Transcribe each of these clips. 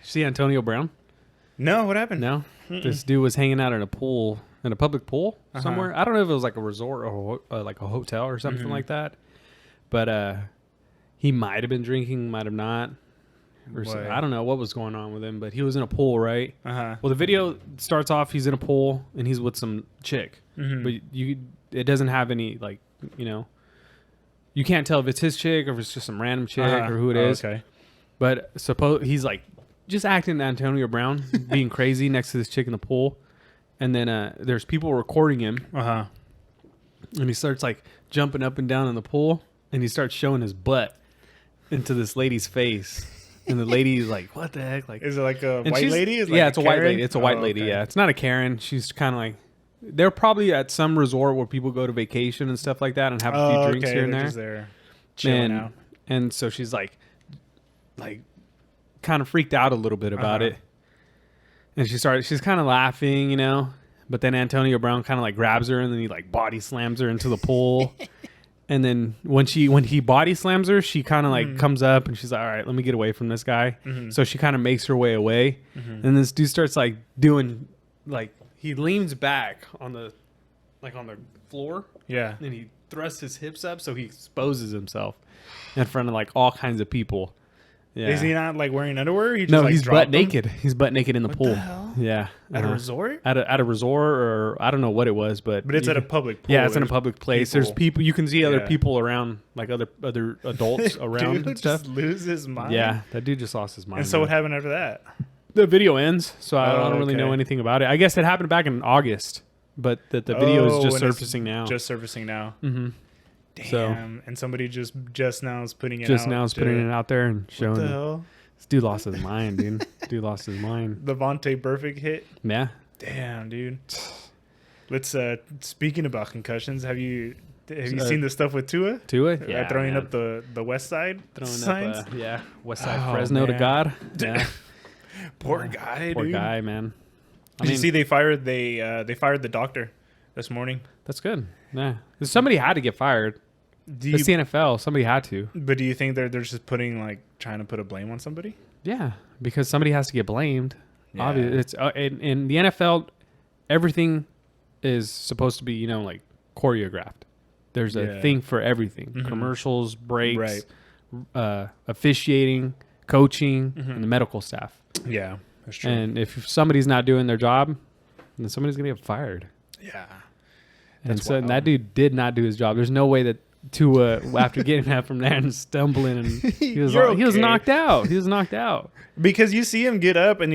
See Antonio Brown? No, what happened? No. This dude was hanging out in a public pool somewhere. I don't know if it was like a resort or like a hotel or something like that. But he might have been drinking, might have not. Or I don't know what was going on with him, but he was in a pool, right? Well, the video starts off, he's in a pool and he's with some chick. But it doesn't have any, like, you know, you can't tell if it's his chick or if it's just some random chick or who it is. Okay. But suppose he's like just acting Antonio Brown, being crazy next to this chick in the pool. And then there's people recording him. And he starts like jumping up and down in the pool and he starts showing his butt into this lady's face. And the lady's like, what the heck? Like, is it like a white lady? It's a white lady. It's a white lady. Yeah. It's not a Karen. She's kind of like, they're probably at some resort where people go to vacation and stuff like that and have a few drinks here and there. Just there chilling out. And so she's like kind of freaked out a little bit about it. And she's kind of laughing, you know, but then Antonio Brown kind of like grabs her and then he like body slams her into the pool. And then when he body slams her, she kind of like comes up and she's like, all right, let me get away from this guy. So she kind of makes her way away. And this dude starts like doing like, he leans back on the floor. Yeah. And he thrusts his hips up so he exposes himself in front of like all kinds of people. Yeah. Is he not like wearing underwear? He's butt naked. He's butt naked in the pool. What the hell? Yeah. At a resort? At a resort, or I don't know what it was, but it's at a public pool. Yeah, it's in a public place. There's people. You can see other people around, like other adults around dude and stuff. Just lose his mind. Yeah, that dude just lost his mind. And so what happened after that? The video ends, so I don't really know anything about it. I guess it happened back in August, but the video is just surfacing now. Just surfacing now. Damn. So, and somebody just now is putting it out. Just now is putting it out there and showing. What the hell? This dude lost his mind, dude. Dude lost his mind. The Vontae Burfict hit. Yeah. Damn, dude. Let's speaking about concussions, have you seen the stuff with Tua? Tua? Yeah. Throwing up the West Side signs? Up, West Side Fresno to God. Yeah. Poor guy, dude. Poor guy, man. Did you see they fired the doctor this morning? That's good. Yeah. Somebody had to get fired. It's the NFL. Somebody had to. But do you think they're just trying to put a blame on somebody? Yeah, because somebody has to get blamed. Yeah. Obviously, it's in the NFL, everything is supposed to be, you know, like choreographed. There's a thing for everything: commercials, breaks, officiating, coaching, and the medical staff. Yeah, that's true. And if somebody's not doing their job, then somebody's gonna get fired. Yeah. And that dude did not do his job. There's no way that Tua, after getting that from there and stumbling, and he was knocked out. He was knocked out. Because you see him get up and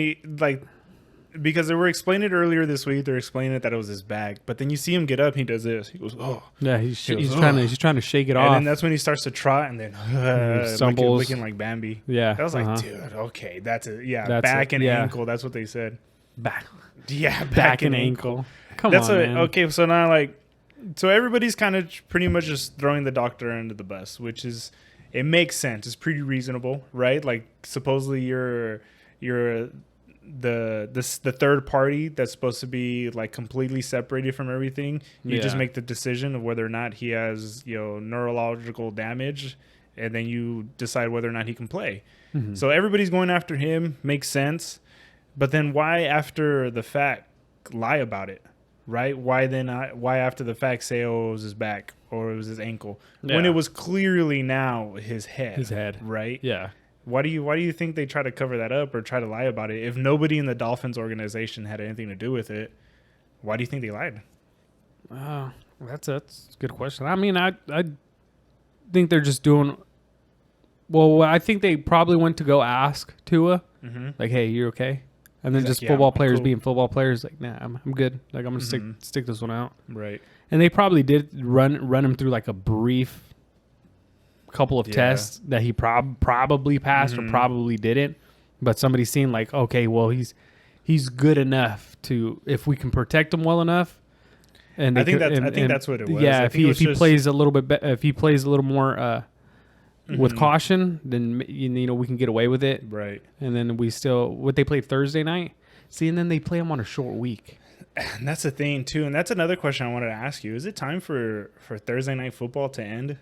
because they were explaining it earlier this week. They're explaining that it was his back, but then you see him get up. And he does this. He goes, oh, yeah. He's trying to shake it off. And then that's when he starts to trot and then stumbles, looking like Bambi. Yeah, I was like, dude, okay, that's it. Yeah, back and ankle. That's what they said. Back. Yeah, back and ankle. Come on, man. Okay, so now so everybody's kind of pretty much just throwing the doctor under the bus, which is, it makes sense. It's pretty reasonable, right? Like supposedly you're the third party that's supposed to be like completely separated from everything. You just make the decision of whether or not he has, you know, neurological damage, and then you decide whether or not he can play. So everybody's going after him. Makes sense. But then why after the fact lie about it? Right? Why after the fact say, oh, it was his back or it was his ankle when it was clearly now his head, right? Yeah. Why do you think they try to cover that up or try to lie about it? If nobody in the Dolphins organization had anything to do with it, why do you think they lied? That's a good question. I mean, I think they're just doing. Well, I think they probably went to go ask Tua, like, "Hey, you're okay?" And then just football players being football players, like, nah, I'm good. Like, I'm gonna stick this one out. Right. And they probably did run him through like a brief couple of tests that he probably passed or probably didn't. But somebody's seen like, okay, well, he's good enough to, if we can protect him well enough. And I think that's what it was. Yeah, if he plays a little bit, if he plays a little more with caution, then you know we can get away with it. Right. And then they played Thursday night. See, and then they play him on a short week. And that's the thing too, and that's another question I wanted to ask you. Is it time for Thursday night football to end?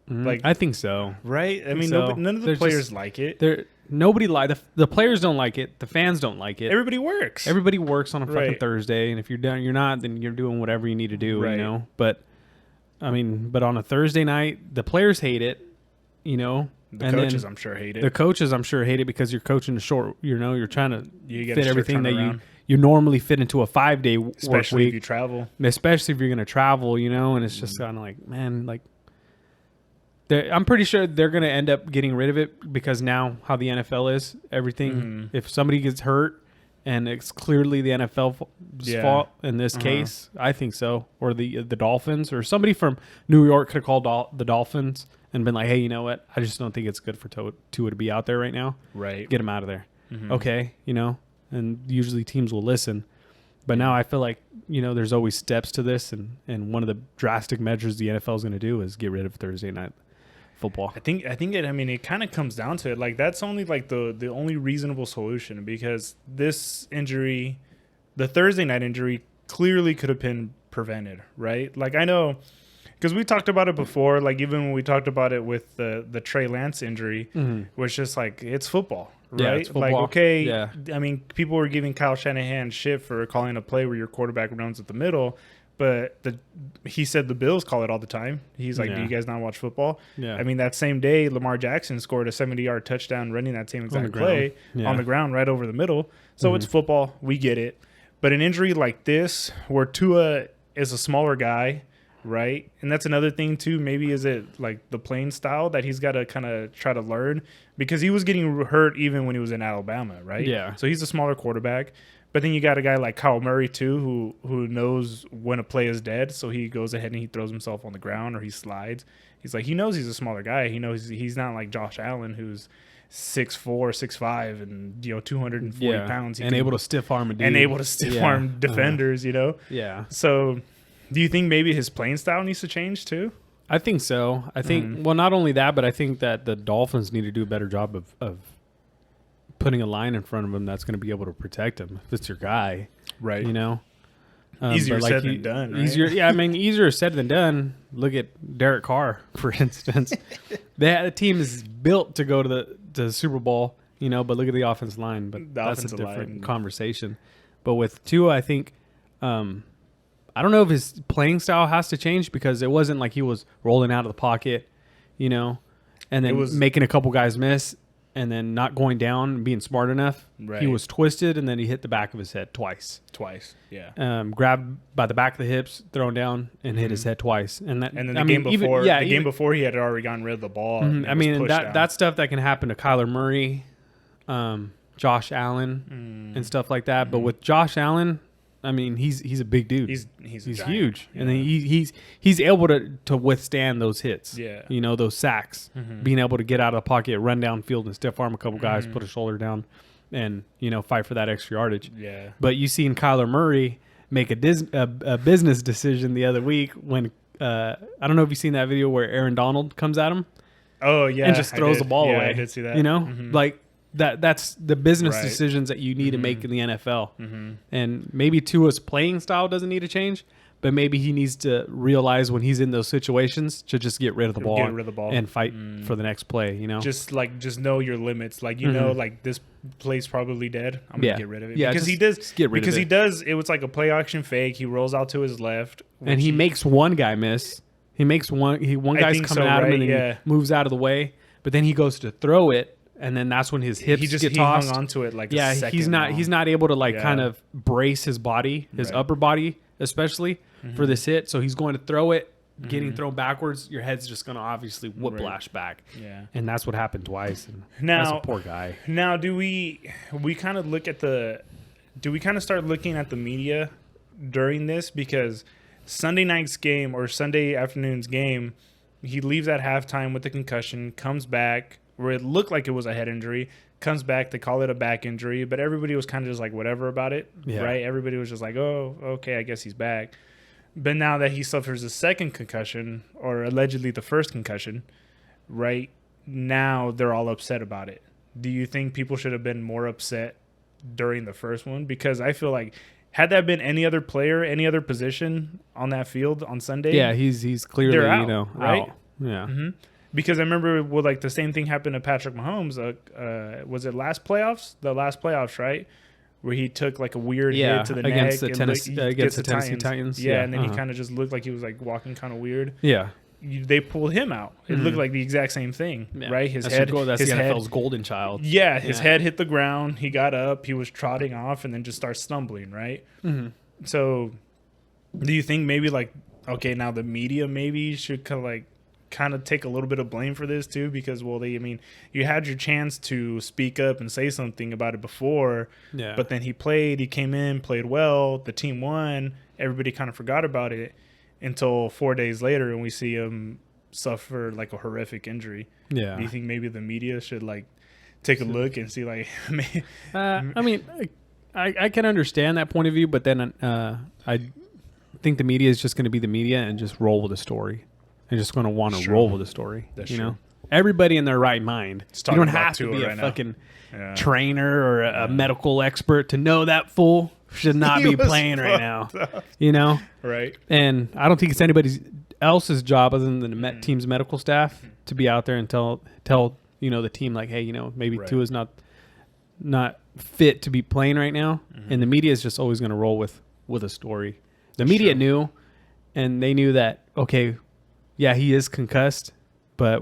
Like, I think so. Right? I mean, so. none of the players like it. Nobody the players don't like it. The fans don't like it. Everybody works. Everybody works on a fucking Thursday, and if you're not, then you're doing whatever you need to do, you know. But I mean, but on a Thursday night, the players hate it, you know. The coaches, I'm sure, hate it. The coaches, I'm sure, hate it because you're coaching a short. You know, you're trying to fit everything that you normally fit into a 5-day work week. Especially if you travel. Especially if you're going to travel, you know. And it's just kind of like, man, like. I'm pretty sure they're going to end up getting rid of it because now how the NFL is, everything, if somebody gets hurt and it's clearly the NFL's fault in this case, I think so. Or the Dolphins or somebody from New York could have called the Dolphins and been like, hey, you know what? I just don't think it's good for Tua to be out there right now. Right. Get him out of there. Okay, you know, and usually teams will listen. But now I feel like, you know, there's always steps to this. And one of the drastic measures the NFL is going to do is get rid of Thursday night football. I think it kind of comes down to it. Like, that's only like the only reasonable solution, because this injury, the Thursday night injury, clearly could have been prevented, right? Like, I know, because we talked about it before, like even when we talked about it with the Trey Lance injury, was just like, it's football, right? Yeah, it's football. Like, okay, I mean, people were giving Kyle Shanahan shit for calling a play where your quarterback runs at the middle, but he said the Bills call it all the time. He's like, do you guys not watch football? Yeah. I mean, that same day, Lamar Jackson scored a 70-yard touchdown running that same exact play on the ground right over the middle. So it's football. We get it. But an injury like this, where Tua is a smaller guy, right? And that's another thing, too. Maybe is it like the playing style that he's got to kind of try to learn? Because he was getting hurt even when he was in Alabama, right? Yeah. So he's a smaller quarterback. But then you got a guy like Kyle Murray, too, who knows when a play is dead. So he goes ahead and he throws himself on the ground or he slides. He's like, he knows he's a smaller guy. He knows he's not like Josh Allen, who's 6'4", 6'5", and, you know, 240 pounds. And able to stiff arm a dude. And able to stiff arm defenders, you know? Yeah. So do you think maybe his playing style needs to change, too? I think so. I think, well, not only that, but I think that the Dolphins need to do a better job of putting a line in front of him that's going to be able to protect him. If it's your guy, right? You know, easier said than done. Right? Easier, I mean, easier said than done. Look at Derek Carr, for instance. The team is built to go to the Super Bowl, you know. But look at the offensive line. But that's a different conversation. But with Tua, I think, I don't know if his playing style has to change, because it wasn't like he was rolling out of the pocket, you know, and then making a couple guys miss. And then not going down and being smart enough. Right. He was twisted, and then he hit the back of his head twice. Yeah. Grabbed by the back of the hips, thrown down, and hit his head twice. And then the game before, he had already gotten rid of the ball. I mean, that's stuff that can happen to Kyler Murray, Josh Allen, and stuff like that. But with Josh Allen, I mean, he's a big dude. He's huge, and then he's able to withstand those hits. Yeah, you know, those sacks, being able to get out of the pocket, run downfield, and stiff arm a couple guys, put a shoulder down, and, you know, fight for that extra yardage. Yeah. But you seen Kyler Murray make a business decision the other week when I don't know if you've seen that video where Aaron Donald comes at him. Oh yeah, and just throws the ball away. I did see that. You know, like. That's the business decisions that you need to make in the NFL. And maybe Tua's playing style doesn't need to change, but maybe he needs to realize when he's in those situations to just get rid of the ball and fight for the next play, you know? Just know your limits. Like, you know, like, this play's probably dead. I'm going to get rid of it. Yeah, because he does. Get rid of it. He does. It was like a play action fake. He rolls out to his left. And he makes one guy miss. He makes one guy's coming at him, and then he moves out of the way. But then he goes to throw it. And then that's when his hips get tossed. He hung onto it like a second. He's not able to kind of brace his body, his upper body especially for this hit. So he's going to throw it, getting thrown backwards. Your head's just going to obviously whiplash back. Yeah, and that's what happened twice. And that's a poor guy. Now, do we kind of look at start looking at the media during this, because Sunday night's game or Sunday afternoon's game, he leaves at halftime with a concussion, comes back, where it looked like it was a head injury, comes back, they call it a back injury, but everybody was kind of just like whatever about it, right? Everybody was just like, oh, okay, I guess he's back. But now that he suffers a second concussion, or allegedly the first concussion, right, now they're all upset about it. Do you think people should have been more upset during the first one? Because I feel like, had that been any other player, any other position on that field on Sunday, he's clearly, out, you know, right? out. Yeah. Because I remember like the same thing happened to Patrick Mahomes. Was it the last playoffs, right? Where he took like a weird hit to the against neck against the Tennessee Titans. Yeah, and then he kind of just looked like he was like walking kind of weird. Yeah. They pulled him out. It looked like the exact same thing, right? That's the NFL's golden child. Yeah, his head hit the ground. He got up. He was trotting off and then just starts stumbling, right? Mm-hmm. So do you think maybe like, okay, now the media maybe should kind of take a little bit of blame for this too, because you had your chance to speak up and say something about it before, but then he came in, played well, the team won, everybody kind of forgot about it until 4 days later, and we see him suffer like a horrific injury. Do you think maybe the media should like take a look and see like I can understand that point of view, but then I think the media is just going to be the media and just roll with the story. They're just going to want to roll with the story. That's you true. know, everybody in their right mind. You don't have to be a fucking trainer or a medical expert to know that fool should not be playing right now. You know, right? And I don't think it's anybody else's job other than the team's medical staff to be out there and tell the team like, hey, maybe Tua's not fit to be playing right now. And the media is just always going to roll with a story. The media knew, and they knew that, okay, yeah, he is concussed, but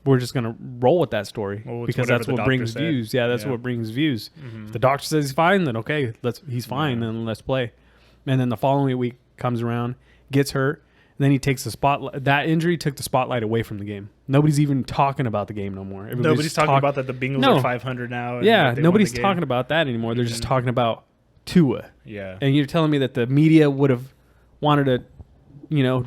we're just going to roll with that story because that's what brings views. Yeah, that's what brings views. If the doctor says he's fine, then okay, he's fine, then let's play. And then the following week comes around, gets hurt, and then he takes the spotlight. That injury took the spotlight away from the game. Nobody's even talking about the game no more. Nobody's talking about that the Bengals are 500 now. Yeah, nobody's talking about that anymore. They're just talking about Tua. Yeah. And you're telling me that the media would have wanted a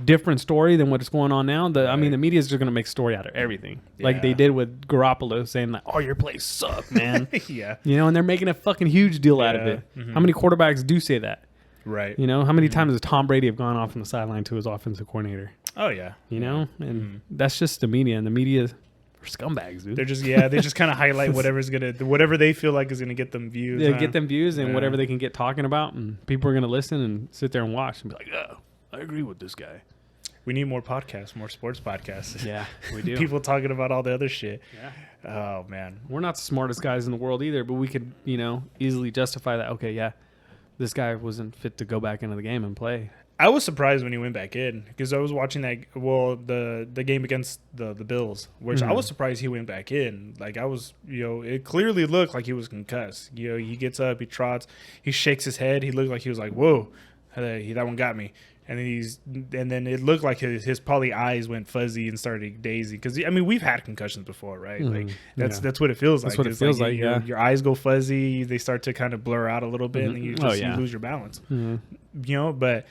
different story than what's going on now. I mean, the media is just going to make story out of everything, like they did with Garoppolo, saying like, "Oh, your plays suck, man." Yeah. And they're making a fucking huge deal out of it. How many quarterbacks do say that? Right. How many times has Tom Brady have gone off on the sideline to his offensive coordinator? Oh yeah. And that's just the media, and the media are scumbags, dude. They're just they just kind of highlight whatever they feel like is gonna get them views. Yeah, get them views and whatever they can get talking about, and people are gonna listen and sit there and watch and be like, "Oh, I agree with this guy." We need more podcasts, more sports podcasts. Yeah, we do. People talking about all the other shit. Yeah. Oh man, we're not the smartest guys in the world either, but we could easily justify that. Okay, yeah, this guy wasn't fit to go back into the game and play. I was surprised when he went back in because I was watching the game against the Bills, which I was surprised he went back in. Like I was, it clearly looked like he was concussed. He gets up, he trots, he shakes his head. He looked like he was like, "Whoa, that one got me." And then it looked like his probably eyes went fuzzy and started dazing because we've had concussions before, right? Like that's what it feels like. That's what it feels like. Your eyes go fuzzy, they start to kind of blur out a little bit, and you lose your balance. But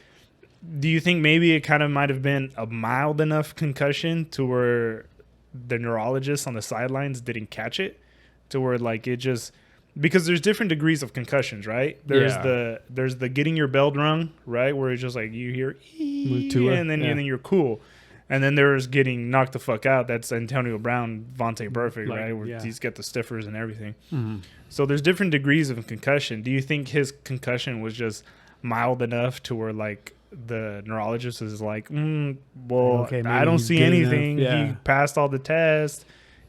do you think maybe it kind of might have been a mild enough concussion to where the neurologists on the sidelines didn't catch it, to where like it just, because there's different degrees of concussions, right? There's the getting your bell rung, right, where it's just like you hear and then you're cool. And then there's getting knocked the fuck out. That's Antonio Brown, Vontae Burfict, right? Where he's got the stiffers and everything. So there's different degrees of concussion. Do you think his concussion was just mild enough to where like the neurologist is like, I don't see anything. He passed all the tests.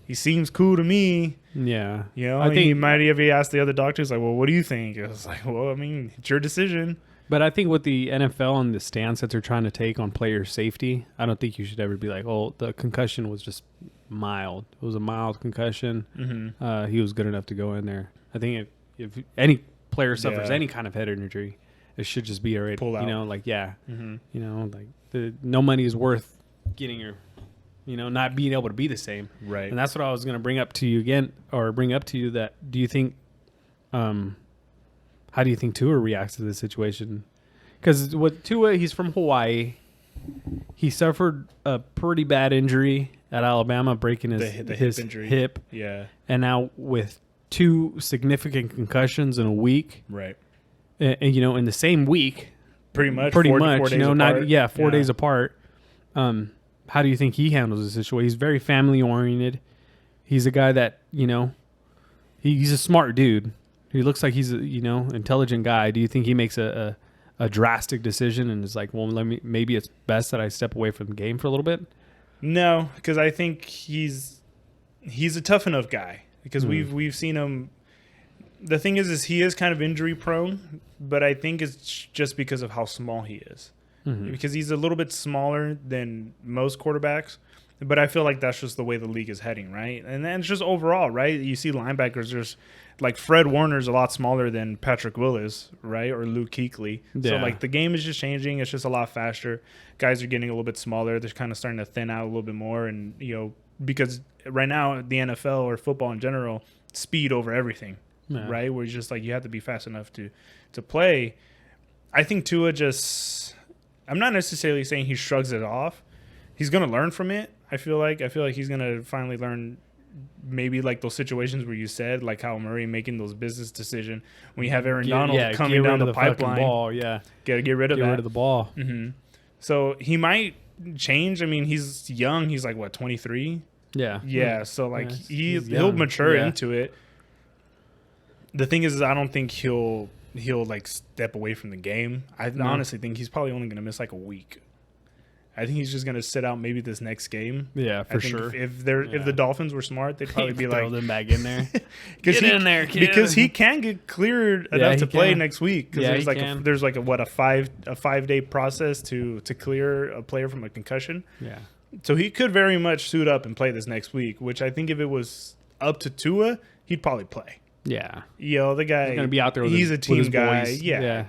He seems cool to me. Yeah. I think he might have asked the other doctors, like, well, what do you think? It was like, well, it's your decision. But I think with the NFL and the stance that they're trying to take on player safety, I don't think you should ever be like, oh, the concussion was just mild. It was a mild concussion. He was good enough to go in there. I think if any player suffers any kind of head injury, it should just be already, pull out. No money is worth getting your, not being able to be the same. Right. And that's what I was going to bring up to you again, or bring up to you that, do you think, how do you think Tua reacts to this situation? Because with Tua, he's from Hawaii. He suffered a pretty bad injury at Alabama, breaking his hip. Yeah. And now with 2 significant concussions in a week. Right. And, in the same week, pretty much, 4 days apart. How do you think he handles the situation? He's very family oriented. He's a guy that he's a smart dude. He looks like he's a intelligent guy. Do you think he makes a drastic decision and is like, well, maybe it's best that I step away from the game for a little bit? No, because I think he's a tough enough guy. Because we've seen him. The thing is he is kind of injury prone, but I think it's just because of how small he is. Mm-hmm. Because he's a little bit smaller than most quarterbacks. But I feel like that's just the way the league is heading, right? And then it's just overall, right? You see linebackers, there's like Fred Warner's a lot smaller than Patrick Willis, right? Or Luke Kuechly. Yeah. So like the game is just changing. It's just a lot faster. Guys are getting a little bit smaller. They're kind of starting to thin out a little bit more. And, because right now the NFL or football in general, speed over everything, right? Where it's just like you have to be fast enough to play. I think Tua I'm not necessarily saying he shrugs it off. He's going to learn from it. I feel like he's going to finally learn maybe like those situations where you said, like how Murray making those business decisions when you have Aaron Donald coming down the pipeline. Ball, got to get rid of that. Get rid of the ball. Mm-hmm. So he might change. I mean, he's young. He's like, what, 23? Yeah. Yeah. So like he'll mature into it. The thing is I don't think he'll like step away from the game. I honestly think he's probably only going to miss like a week. I think he's just going to sit out maybe this next game. Yeah, for sure. If the Dolphins were smart, they'd probably be like, throw them back in there. Get in there, kid. Because he can get cleared enough to play next week. Because there's like a 5-day process to clear a player from a concussion. Yeah. So he could very much suit up and play this next week. Which I think if it was up to Tua, he'd probably play. Yeah. The guy. He's going to be out there. He's a team guy. Boys. Yeah.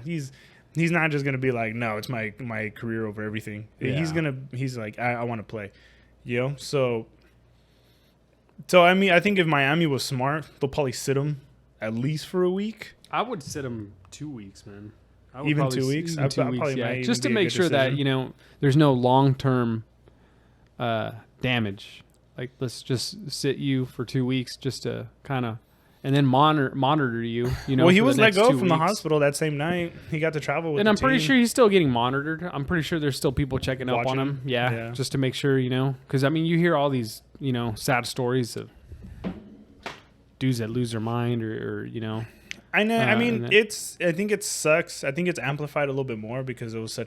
He's not just gonna be like, no, it's my career over everything. Yeah. He's like, I want to play, So I mean, I think if Miami was smart, they'll probably sit him at least for a week. I would sit him 2 weeks, man. Even 2 weeks, even 2 weeks, yeah. Just to make sure that there's no long-term damage. Like, let's just sit you for 2 weeks just to kind of. And then monitor you. Well, he was let go from the hospital that same night. He got to travel with. And I'm pretty sure he's still getting monitored. I'm pretty sure there's still people checking up on him. Yeah, just to make sure, because I mean, you hear all these, sad stories of dudes that lose their mind or. I know. I mean, I think it sucks. I think it's amplified a little bit more because it was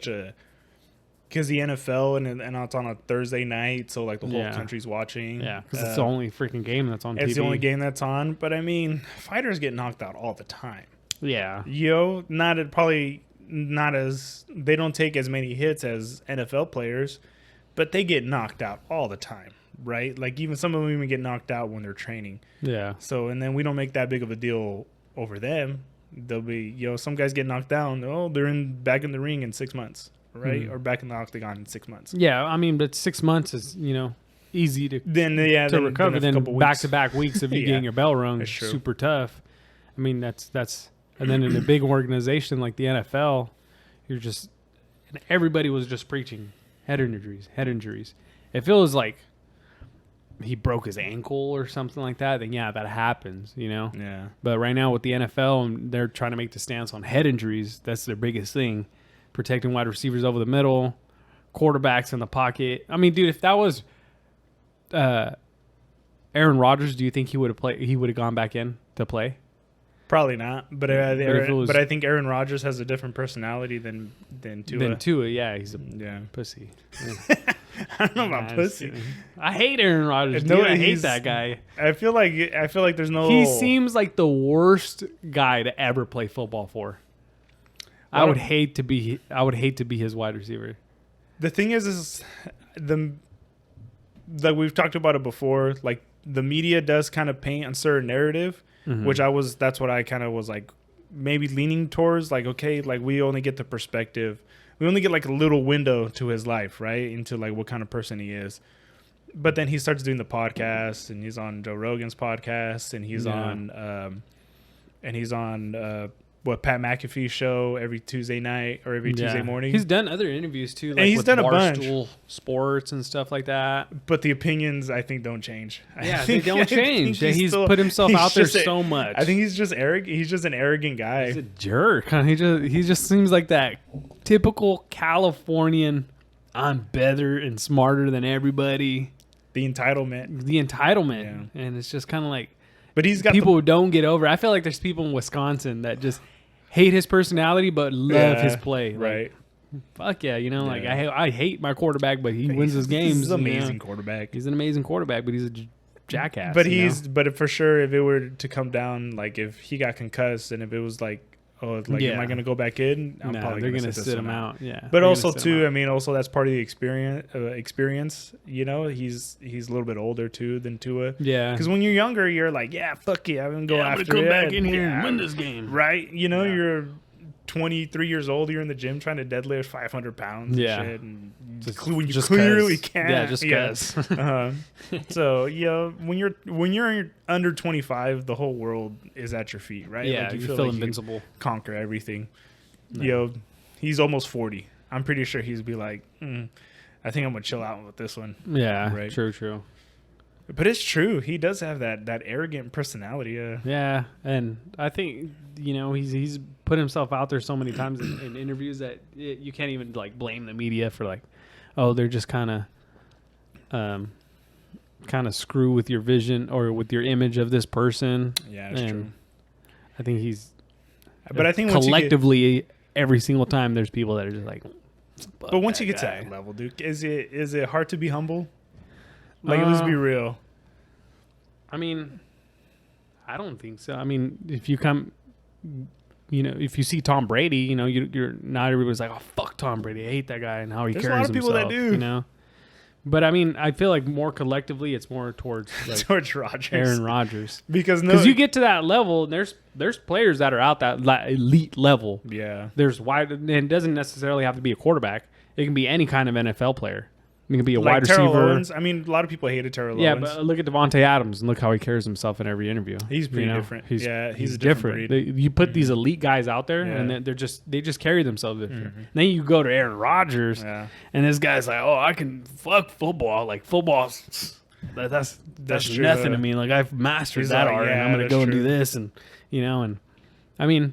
because the NFL and it's on a Thursday night, so like the whole country's watching. Yeah, because it's the only freaking game that's on TV. It's the only game that's on. But I mean, fighters get knocked out all the time. Yeah. Probably not as they don't take as many hits as NFL players, but they get knocked out all the time, right? Like even some of them even get knocked out when they're training. Yeah. So and then we don't make that big of a deal over them. They'll be some guys get knocked down. Oh, they're back in the ring in 6 months. Right, or back in the octagon in 6 months. Yeah, I mean, but 6 months is easy to recover. Then back-to-back weeks of you getting your bell rung is super tough. I mean, that's and then in a big organization like the NFL, and everybody was just preaching head injuries. If it was like he broke his ankle or something like that, then that happens, Yeah. But right now with the NFL, they're trying to make the stance on head injuries. That's their biggest thing. Protecting wide receivers over the middle, quarterbacks in the pocket. I mean, dude, if that was Aaron Rodgers, do you think he would have gone back in to play? Probably not. But I think Aaron Rodgers has a different personality than Tua. Yeah, he's a pussy. Yeah. I don't know about pussy. I hate Aaron Rodgers. Dude. I hate that guy. I feel like there's no. He seems like the worst guy to ever play football for. I would hate to be his wide receiver. The thing is like we've talked about it before, like the media does kind of paint a certain narrative, which that's what I kind of was like maybe leaning towards, like, okay, like we only get the perspective. We only get like a little window to his life, right? Into like what kind of person he is. But then he starts doing the podcast and he's on Joe Rogan's podcast and he's on Pat McAfee's show every Tuesday night or every Tuesday morning. He's done other interviews too, like and he's with done Barstool a bunch. Sports and stuff like that. But the opinions, I think, don't change. They don't change. He's put himself out there so much. I think he's just arrogant. He's just an arrogant guy. He's a jerk. He just seems like that typical Californian. I'm better and smarter than everybody. The entitlement, and it's just kind of like. But he's got people who don't get over. I feel like there's people in Wisconsin that just hate his personality but love his play. Right. fuck yeah, you know, like I hate my quarterback, but he wins his games. He's an amazing quarterback. He's an amazing quarterback, but he's a jackass. But for sure, if it were to come down, like if he got concussed, and if it was like, am I going to go back in? I'm probably going to sit him out. Yeah, but also too, I mean, also that's part of the experience. You know, he's a little bit older too than Tua. Yeah, because when you're younger, you're like, yeah, fuck yeah, I'm gonna go after it. Come back in here and win this game, right? You know, you're 23 years old, you're in the gym trying to deadlift 500 pounds and shit, and you clearly can't. Yeah, just because. So, when you're under 25, the whole world is at your feet, right? Yeah, like you feel like invincible. You conquer everything. No. He's almost 40. I'm pretty sure he'd be like, I think I'm going to chill out with this one. Yeah, right? True. But it's true. He does have that arrogant personality. Yeah, and I think he's put himself out there so many times in interviews that you can't even like blame the media for like, oh, they're just kind of screw with your vision or with your image of this person. Yeah, that's true. I think he's. But I think collectively, every single time there's people that are just like. But once you get to that level, dude, is it hard to be humble? Like, let's be real. I mean, I don't think so. I mean, if you see Tom Brady, you're not everybody's like, oh, fuck Tom Brady. I hate that guy and how he carries himself. There's a lot of people that do. But I mean, I feel like more collectively, it's more towards like towards Rodgers, Aaron Rodgers, because you get to that level, and there's players that are out that elite level. Yeah, there's wide, and it doesn't necessarily have to be a quarterback. It can be any kind of NFL player. It can be a wide receiver. Owens. I mean, a lot of people hated Terrell Owens. Yeah, but look at Devontae Adams and look how he carries himself in every interview. He's pretty different. He's a different. You put these elite guys out there, and they just carry themselves different. Mm-hmm. Then you go to Aaron Rodgers, and this guy's like, "Oh, I can fuck football. Like football's that's nothing to me. Like I've mastered that art, and I'm gonna go and do this, and and I mean,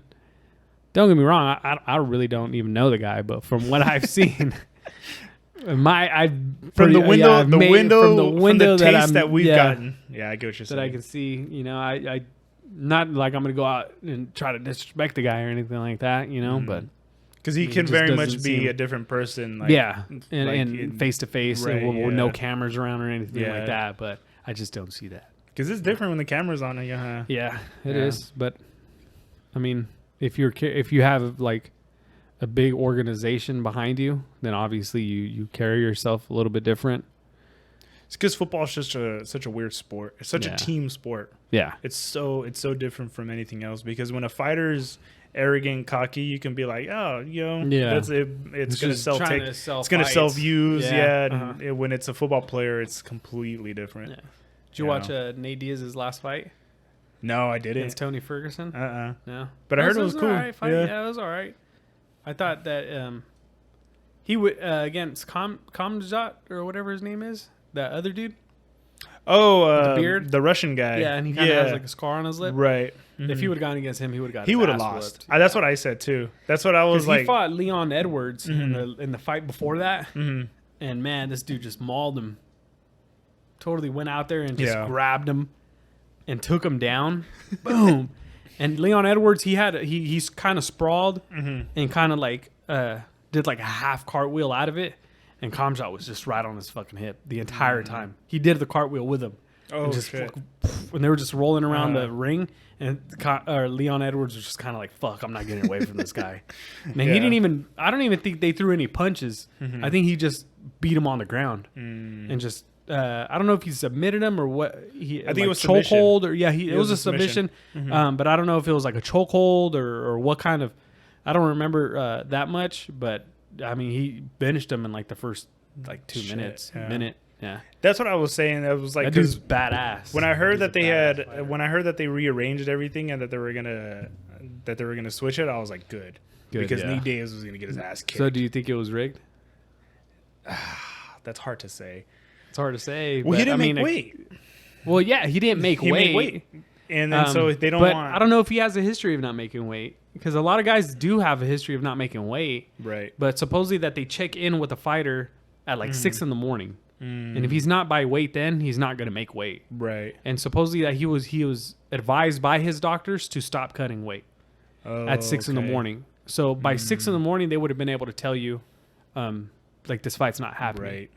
don't get me wrong. I really don't even know the guy, but from what I've seen." From the window that we've gotten. Yeah, I get what you're saying. That I can see, I not like I'm going to go out and try to disrespect the guy or anything like that, but because he can very much be a different person. Like, and face to face with no cameras around or anything like that. But I just don't see that because it's different when the camera's on. Yeah, it is. But I mean, if you have like a big organization behind you, then obviously you carry yourself a little bit different. It's because football is such a weird sport. It's such a team sport. Yeah, it's so different from anything else. Because when a fighter's arrogant, cocky, you can be like, oh, that's it. It's gonna sell tickets. It's gonna sell views. And when it's a football player, it's completely different. Yeah. Did you watch Nate Diaz's last fight? No, I didn't. Against Tony Ferguson. No, but I heard it was cool. Right fight. Yeah, it was all right. I thought that he would against Kamzat or whatever his name is, that other dude. Oh, the beard, the Russian guy. Yeah, and he kind of has like a scar on his lip. Right. Mm-hmm. If he would have gone against him, he would have got. He would have lost. That's what I said too. That's what I was like. He fought Leon Edwards in the fight before that, and man, this dude just mauled him. Totally went out there and just grabbed him and took him down. Boom. And Leon Edwards, he's kind of sprawled and kind of like did like a half cartwheel out of it, and Kamzat was just right on his fucking hip the entire time. He did the cartwheel with him. Oh shit! When they were just rolling around the ring, and Leon Edwards was just kind of like, "Fuck, I'm not getting away from this guy." And he didn't even. I don't even think they threw any punches. I think he just beat him on the ground and just. I don't know if he submitted him or what. I think it was chokehold or it was a submission. But I don't know if it was like a chokehold or what kind of. I don't remember that much, but I mean he finished him in like the first like 2 minutes, minute. Yeah, that's what I was saying. That was like that dude's badass. When I heard that they rearranged everything and that they were gonna switch it, I was like, good because Nate Diaz was gonna get his ass kicked. So do you think it was rigged? That's hard to say. It's hard to say. Well, but, he didn't make weight. Well, yeah, he didn't make weight. And then so they don't want... I don't know if he has a history of not making weight. Because a lot of guys do have a history of not making weight. Right. But supposedly that they check in with a fighter at like 6 in the morning. And if he's not by weight then, he's not going to make weight. Right. And supposedly that he was advised by his doctors to stop cutting weight at 6 in the morning. So by 6 a.m, they would have been able to tell you, like, this fight's not happening. Right.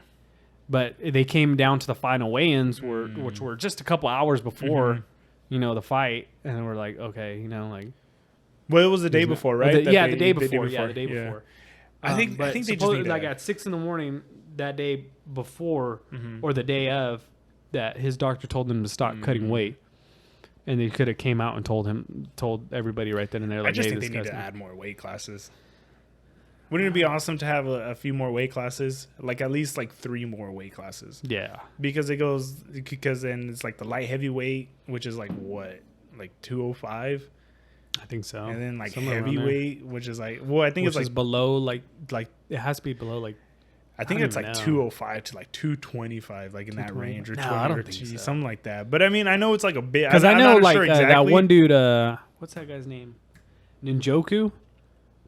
But they came down to the final weigh-ins, which were just a couple hours before, the fight, and we're like, okay, like. Well, it was the day before, right? The day before. Yeah, the day before. I think they just need like at 6 a.m. that day before, or the day of, that his doctor told him to stop cutting weight, and they could have came out and told everybody right then and there. Like, I just hey, think they need to add more weight classes. Wouldn't it be awesome to have a few more weight classes? Like at least like 3 more weight classes. Yeah. Because then it's like the light heavyweight, which is like what? Like 205? I think so. And then like heavyweight, which is like, well, I think which it's like below like it has to be below like, I think it's like 205 to like 225, like in that range, or no, I don't think so. Something like that. But I mean, I know it's like a bit, because I know like that one dude, what's that guy's name? Ninjoku?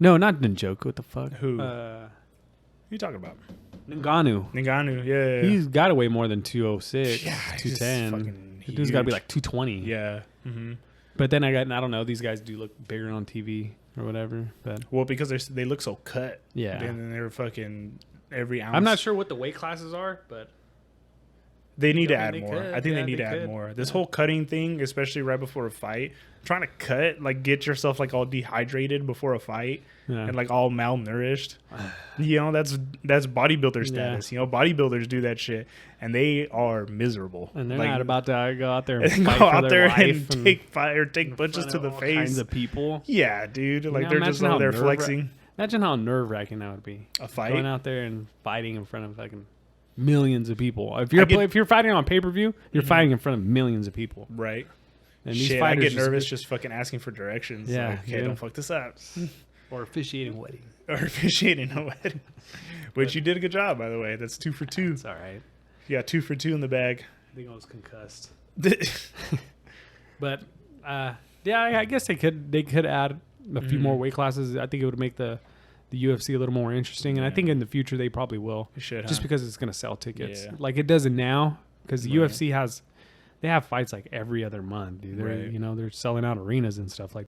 No, not Ninjoku. What the fuck? Who? Who are you talking about? Ngannou, yeah. He's got to weigh more than 206, yeah, 210. The dude's got to be like 220. Yeah. But then I don't know. These guys do look bigger on TV or whatever. But well, because they look so cut. Yeah. And then they're fucking every ounce. I'm not sure what the weight classes are, but they need to add more. I think they need to add more. This whole cutting thing, especially right before a fight, trying to cut, like get yourself like all dehydrated before a fight and like all malnourished. That's bodybuilder status. Bodybuilders do that shit and they are miserable. And they're like, not about to go out there and fight for their life and take punches to the face. Kinds of people. Yeah, dude. Like they're just out there flexing. Imagine how nerve-wracking that would be. A fight? Going out there and fighting in front of fucking millions of people. If you're fighting on pay-per-view, you're fighting in front of millions of people. Right. And these fighters I get nervous just fucking asking for directions. Yeah. Like, okay, don't fuck this up. Or officiating a wedding. Which you did a good job, by the way. That's 2 for 2. It's all right. Yeah, 2 for 2 in the bag. I think I was concussed. But yeah, I guess they could add a few more weight classes. I think it would make the UFC a little more interesting, and I think in the future they probably will. It should, just because it's going to sell tickets like it it doesn't now, because the UFC have fights like every other month. Dude. They're selling out arenas and stuff like